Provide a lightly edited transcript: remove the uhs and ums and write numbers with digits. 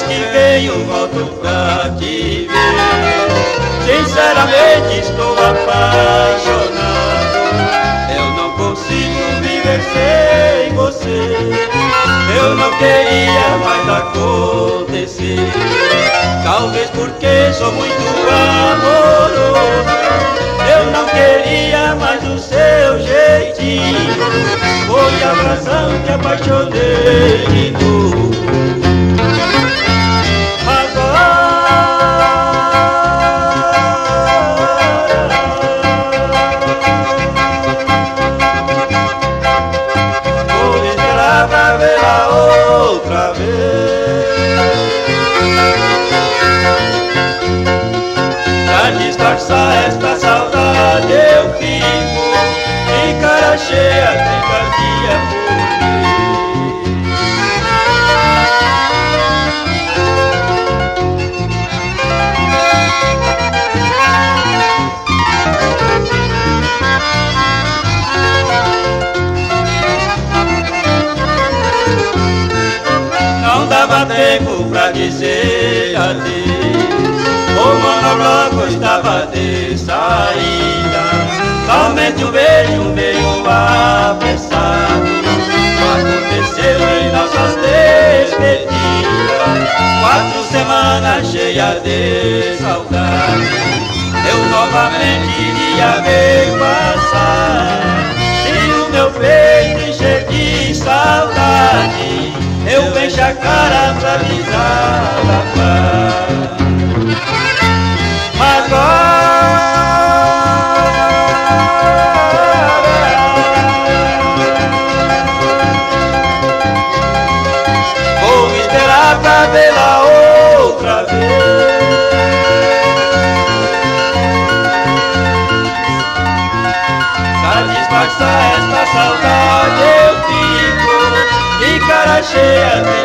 vez que venho volto pra te ver. Sinceramente estou apaixonado, eu não consigo viver sem você. Eu não queria mais acontecer, talvez porque sou muito amoroso. Eu não queria mais o seu jeitinho, foi a razão que apaixonei de novo. Outra vez, pra disfarçar esta saudade eu fico de cara cheia, tentativa por mim. Não dava tempo pra dizer adeus, o monobloco estava de saída. Somente um beijo meio apressado aconteceu em nossas despedidas. 4 semanas cheias de saudade, eu novamente iria ver passar. Se o meu peito encher de saudade, eu encho a cara pra desabafar. Vou esperar pra vê-la outra vez. Pra disfarçar esta saudade eu fico de cara cheia.